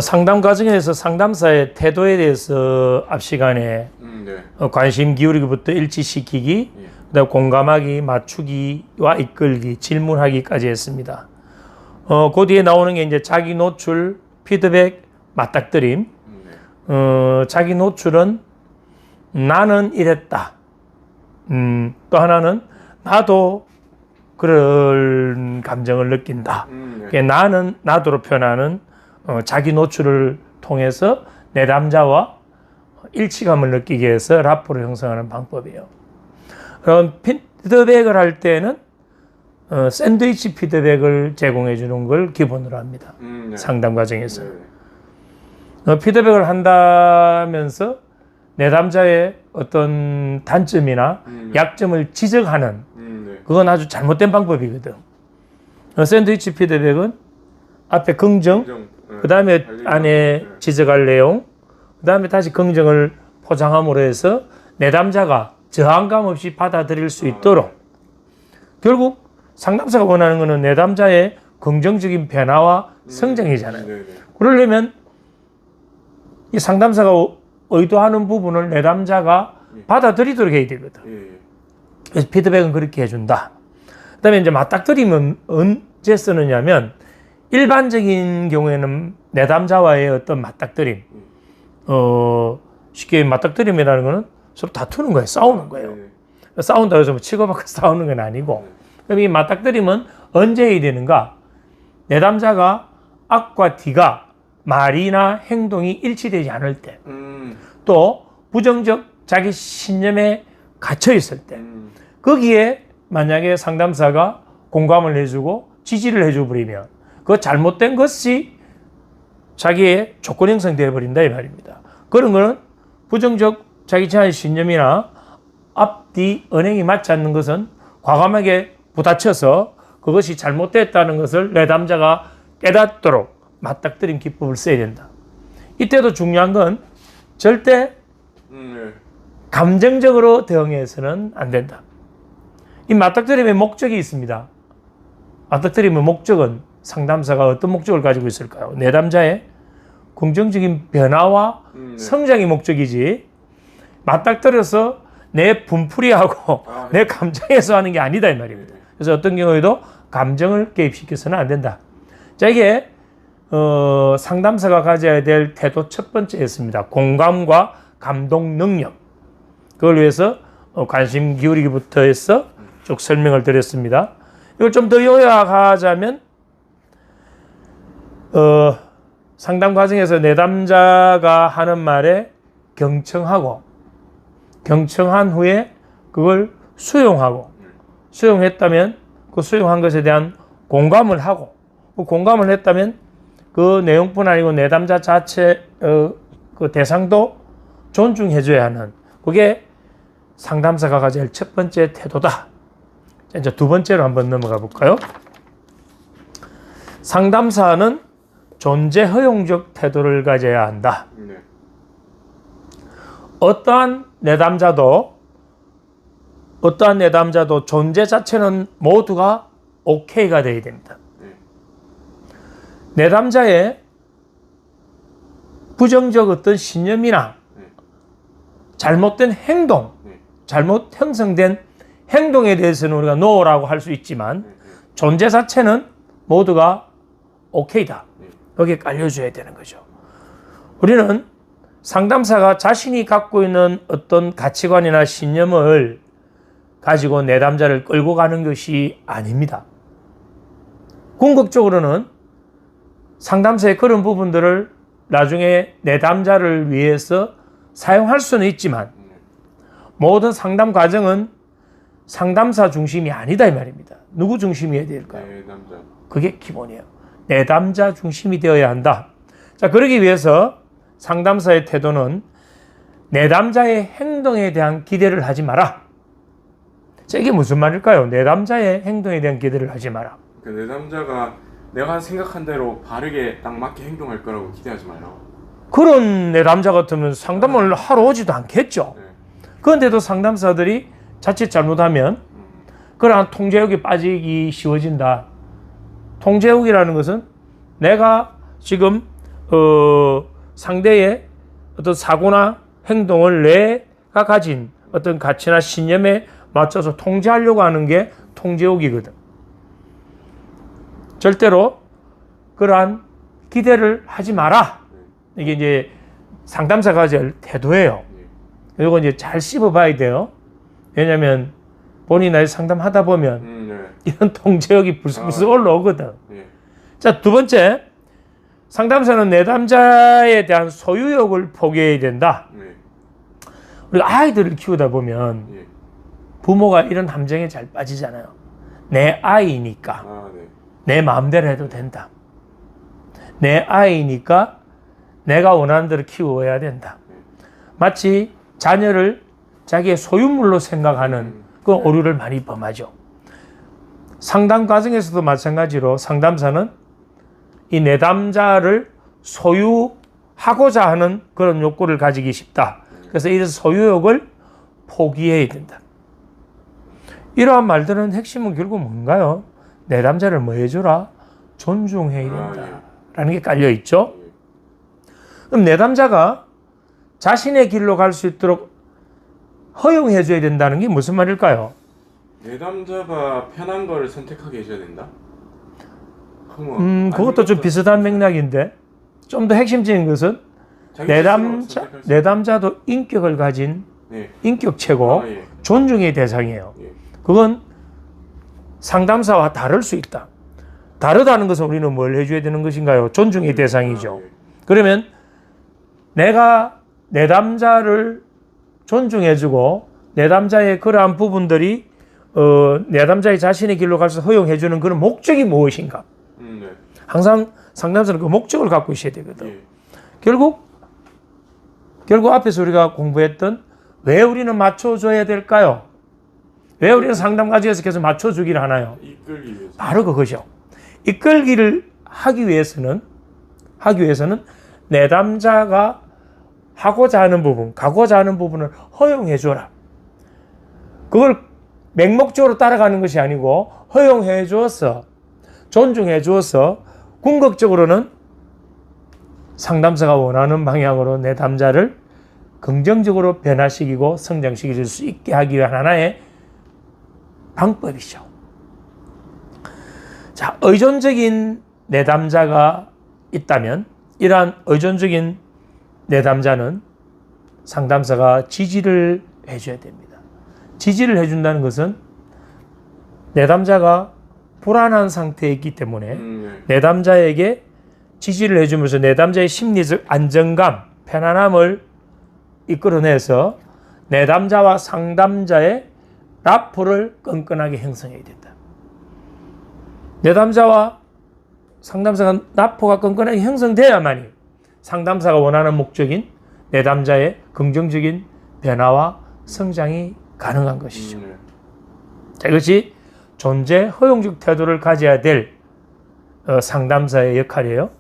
상담 과정에서 상담사의 태도에 대해서 앞 시간에 네. 관심 기울이기부터 일치시키기, 예. 그다음 공감하기, 맞추기와 이끌기, 질문하기까지 했습니다. 그 뒤에 나오는 게 이제 자기 노출, 피드백, 맞닥뜨림. 네. 자기 노출은 나는 이랬다. 또 하나는 나도 그런 감정을 느낀다. 네. 나는 나도로 표현하는 자기 노출을 통해서 내담자와 일치감을 느끼게 해서 라포를 형성하는 방법이에요. 그럼 피드백을 할 때는 샌드위치 피드백을 제공해 주는 걸 기본으로 합니다. 네. 상담 과정에서. 네. 피드백을 한다면서 내담자의 어떤 단점이나 약점을 지적하는 네. 그건 아주 잘못된 방법이거든. 샌드위치 피드백은 앞에 긍정, 그 다음에 안에 지적할 내용, 그 다음에 다시 긍정을 포장함으로 해서 내담자가 저항감 없이 받아들일 수 있도록. 결국 상담사가 원하는 것은 내담자의 긍정적인 변화와 성장이잖아요. 네. 그러려면 이 상담사가 의도하는 부분을 내담자가 받아들이도록 해야 되거든. 예. 그래서 피드백은 그렇게 해준다. 그 다음에 이제 맞닥뜨림은 언제 쓰느냐면 일반적인 경우에는 내담자와의 어떤 맞닥뜨림, 쉽게 맞닥뜨림이라는 거는 서로 다투는 거예요. 싸우는 거예요. 싸운다고 해서 뭐 치고받고 싸우는 건 아니고. 그럼 이 맞닥뜨림은 언제 해야 되는가? 내담자가 악과 D가 말이나 행동이 일치되지 않을 때, 또 부정적 자기 신념에 갇혀 있을 때, 거기에 만약에 상담사가 공감을 해주고 지지를 해줘 버리면 그 잘못된 것이 자기의 조건 형성되어 버린다 이 말입니다. 그런 거는 부정적 자기 자신의 신념이나 앞뒤 언행이 맞지 않는 것은 과감하게 부딪혀서 그것이 잘못됐다는 것을 내담자가 깨닫도록 맞닥뜨림 기법을 써야 된다. 이때도 중요한 건 절대 감정적으로 대응해서는 안 된다. 이 맞닥뜨림의 목적이 있습니다. 맞닥뜨림의 목적은 상담사가 어떤 목적을 가지고 있을까요? 내담자의 긍정적인 변화와 성장이 목적이지 맞닥뜨려서 내 분풀이하고 내 감정에서 하는 게 아니다 이 말입니다. 그래서 어떤 경우에도 감정을 개입시켜서는 안 된다. 자, 이게 상담사가 가져야 될 태도 첫 번째였습니다. 공감과 감동 능력. 그걸 위해서 관심 기울이기부터 해서 쭉 설명을 드렸습니다. 이걸 좀 더 요약하자면 상담 과정에서 내담자가 하는 말에 경청하고 경청한 후에 그걸 수용하고 수용했다면 그 수용한 것에 대한 공감을 하고 그 공감을 했다면 그 내용뿐 아니고 내담자 자체 그 대상도 존중해줘야 하는 그게 상담사가 가져야 할 첫 번째 태도다. 이제 두 번째로 한번 넘어가 볼까요? 상담사는 존재 허용적 태도를 가져야 한다. 네. 어떠한 내담자도 존재 자체는 모두가 오케이가 되어야 됩니다. 내담자의 부정적 어떤 신념이나 잘못된 행동, 잘못 형성된 행동에 대해서는 우리가 노라고 할 수 있지만 존재 자체는 모두가 오케이다. 여기에 깔려줘야 되는 거죠. 우리는 상담사가 자신이 갖고 있는 어떤 가치관이나 신념을 가지고 내담자를 끌고 가는 것이 아닙니다. 궁극적으로는 상담사의 그런 부분들을 나중에 내담자를 위해서 사용할 수는 있지만 모든 상담 과정은 상담사 중심이 아니다 이 말입니다. 누구 중심이어야 될까요? 내담자. 그게 기본이에요. 내담자 중심이 되어야 한다. 자, 그러기 위해서 상담사의 태도는 내담자의 행동에 대한 기대를 하지 마라. 자, 이게 무슨 말일까요? 내담자의 행동에 대한 기대를 하지 마라. 그 내담자가 내가 생각한 대로 바르게 딱 맞게 행동할 거라고 기대하지 말라고. 그런 내담자 같으면 상담을 하러 오지도 않겠죠. 그런데도 상담사들이 자칫 잘못하면 그러한 통제욕에 빠지기 쉬워진다. 통제욕이라는 것은 내가 지금 상대의 어떤 사고나 행동을 내가 가진 어떤 가치나 신념에 맞춰서 통제하려고 하는 게 통제욕이거든. 절대로 그러한 기대를 하지 마라. 이게 이제 상담사가 가질 태도예요. 이거 이제 잘 씹어봐야 돼요. 왜냐하면 본인이 나의 상담하다 보면 이런 통제욕이 불쑥불쑥 올라오거든. 자, 두 번째, 상담사는 내담자에 대한 소유욕을 포기해야 된다. 우리가 아이들을 키우다 보면 부모가 이런 함정에 잘 빠지잖아요. 내 아이니까 내 마음대로 해도 된다. 내 아이니까 내가 원하는 대로 키워야 된다. 마치 자녀를 자기의 소유물로 생각하는 그 오류를 많이 범하죠. 상담 과정에서도 마찬가지로 상담사는 이 내담자를 소유하고자 하는 그런 욕구를 가지기 쉽다. 그래서 이 소유욕을 포기해야 된다. 이러한 말들은 핵심은 결국 뭔가요? 내담자를 뭐 해주라? 존중해야 된다. 라는 게 깔려있죠. 그럼 내담자가 자신의 길로 갈 수 있도록 허용해줘야 된다는 게 무슨 말일까요? 내담자가 편한 거를 선택하게 해줘야 된다? 그것도 좀 비슷한 맥락인데 좀 더 핵심적인 것은 내담자도 인격을 가진 인격체고 존중의 대상이에요. 그건 상담사와 다를 수 있다. 다르다는 것은 우리는 뭘 해줘야 되는 것인가요? 존중의 대상이죠. 그러면 내가 내담자를 존중해주고 내담자의 그러한 부분들이 내담자의 자신의 길로 가서 허용해주는 그런 목적이 무엇인가? 항상 상담사는 그 목적을 갖고 있어야 되거든. 결국 앞에서 우리가 공부했던 왜 우리는 맞춰줘야 될까요? 왜 우리는 상담 과정에서 계속 맞춰주기를 하나요? 이끌기 위해서. 바로 그것이요. 이끌기를 하기 위해서는 내담자가 하고자 하는 부분, 가고자 하는 부분을 허용해줘라. 그걸 맹목적으로 따라가는 것이 아니고 허용해줘서 존중해줘서 궁극적으로는 상담사가 원하는 방향으로 내담자를 긍정적으로 변화시키고 성장시킬 수 있게 하기 위한 하나의 방법이죠. 자, 의존적인 내담자가 있다면 이러한 의존적인 내담자는 상담사가 지지를 해줘야 됩니다. 지지를 해준다는 것은 내담자가 불안한 상태에 있기 때문에 내담자에게 지지를 해주면서 내담자의 심리적 안정감, 편안함을 이끌어내서 내담자와 상담자의 라포를 끈끈하게 형성해야 된다. 내담자와 상담사가 라포가 끈끈하게 형성돼야만이 상담사가 원하는 목적인 내담자의 긍정적인 변화와 성장이 가능한 것이죠. 자, 이것이 존재 허용적 태도를 가져야 될 상담사의 역할이에요.